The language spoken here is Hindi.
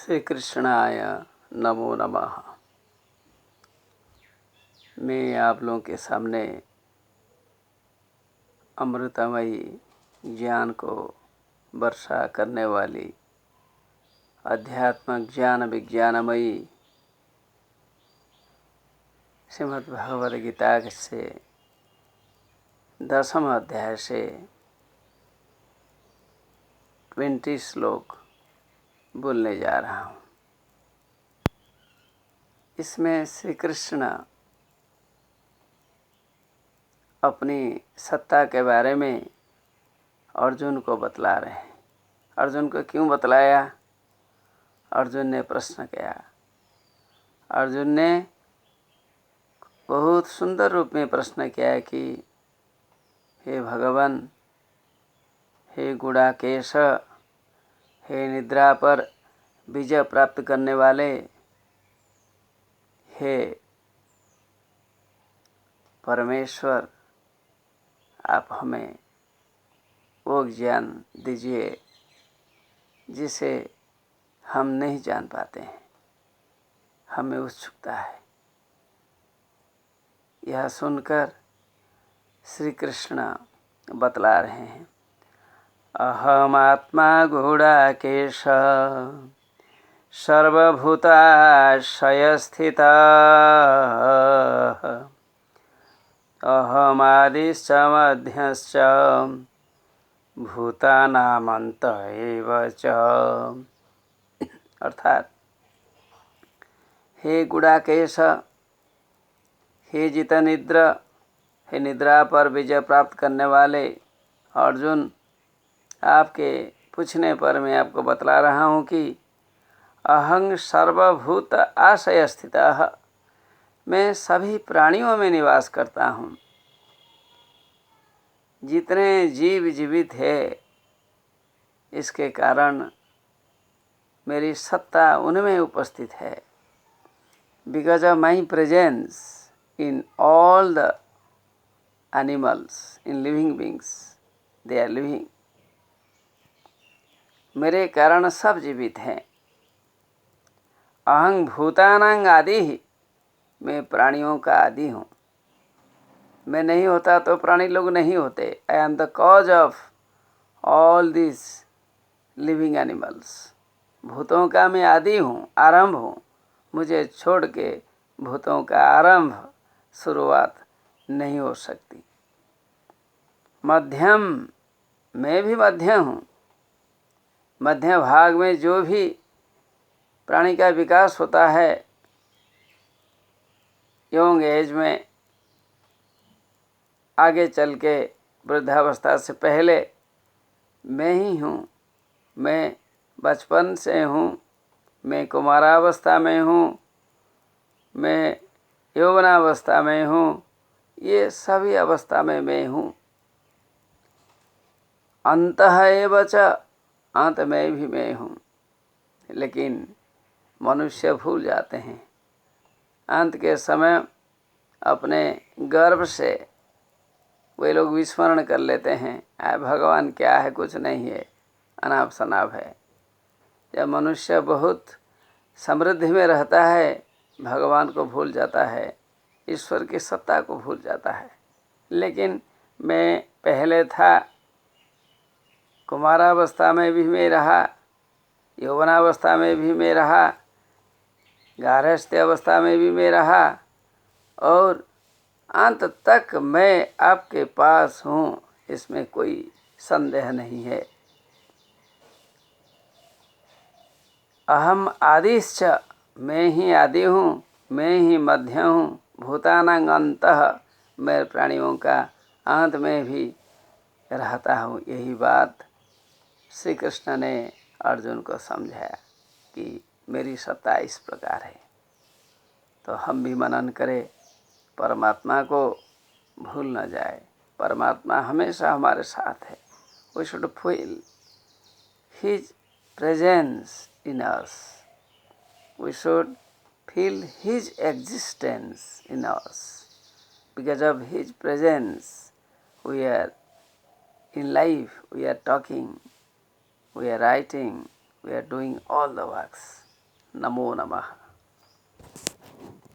श्री कृष्णाय नमो नमः। मैं आप लोगों के सामने अमृतमयी ज्ञान को वर्षा करने वाली अध्यात्मक ज्ञान विज्ञानमयी श्रीमद् भगवद गीता से 10वें अध्याय से 20 श्लोक बोलने जा रहा हूँ। इसमें श्री कृष्ण अपनी सत्ता के बारे में अर्जुन को बतला रहे हैं। अर्जुन को क्यों बतलाया? अर्जुन ने प्रश्न किया। अर्जुन ने बहुत सुंदर रूप में प्रश्न किया कि हे भगवान, हे गुड़ाकेश, हे निद्रा पर विजय प्राप्त करने वाले, हे परमेश्वर, आप हमें वो ज्ञान दीजिए जिसे हम नहीं जान पाते हैं। हमें उत्सुकता है। यह सुनकर श्री कृष्ण बतला रहे हैं, अहमात्मा गुड़ाकेश सर्वभूताशय स्थितः अहमादिश्च मध्यश्च भूतानामंत एव च। अर्थात, हे गुड़ाकेश, हे जित निद्र, हे निद्रा पर विजय प्राप्त करने वाले अर्जुन, आपके पूछने पर मैं आपको बतला रहा हूँ कि अहं सर्वभूत आशय स्थितः, मैं सभी प्राणियों में निवास करता हूँ। जितने जीव जीवित है, इसके कारण मेरी सत्ता उनमें उपस्थित है। Because of my presence in all the animals, in living beings, they are living. मेरे कारण सब जीवित हैं। अहं भूतानां आदि ही, मैं प्राणियों का आदि हूँ। मैं नहीं होता तो प्राणी लोग नहीं होते। I am the cause of all this living animals. भूतों का मैं आदि हूँ, आरंभ हूँ। मुझे छोड़ के भूतों का आरंभ, शुरुआत नहीं हो सकती। मध्यम, मैं भी मध्य हूँ। मध्य भाग में जो भी प्राणी का विकास होता है, यंग एज में, आगे चल के वृद्धावस्था से पहले मैं ही हूँ। मैं बचपन से हूँ, मैं कुमारावस्था में हूँ, मैं यौवनावस्था में हूँ, ये सभी अवस्था में मैं हूँ। अंतः एव च, अंत में भी मैं हूँ। लेकिन मनुष्य भूल जाते हैं। अंत के समय अपने गर्भ से वे लोग विस्मरण कर लेते हैं, भगवान क्या है, कुछ नहीं है, अनाप शनाप है। जब मनुष्य बहुत समृद्धि में रहता है, भगवान को भूल जाता है, ईश्वर की सत्ता को भूल जाता है। लेकिन मैं पहले था, कुमारावस्था में भी मैं रहा, यौवनावस्था में भी मैं रहा, गार्हस्थ्य अवस्था में भी मैं रहा, और अंत तक मैं आपके पास हूँ, इसमें कोई संदेह नहीं है। अहम आदिश्च, मैं ही आदि हूँ, मैं ही मध्य हूँ। भूतानां अंतः, मैं प्राणियों का अंत में भी रहता हूँ। यही बात श्री कृष्ण ने अर्जुन को समझाया कि मेरी सत्ता इस प्रकार है। तो हम भी मनन करें, परमात्मा को भूल न जाए। परमात्मा हमेशा हमारे साथ है। We should feel his presence in us. We should feel his existence in us. Because of his presence, we are in life, we are talking, we are writing, we are doing all the works. नमो नमः।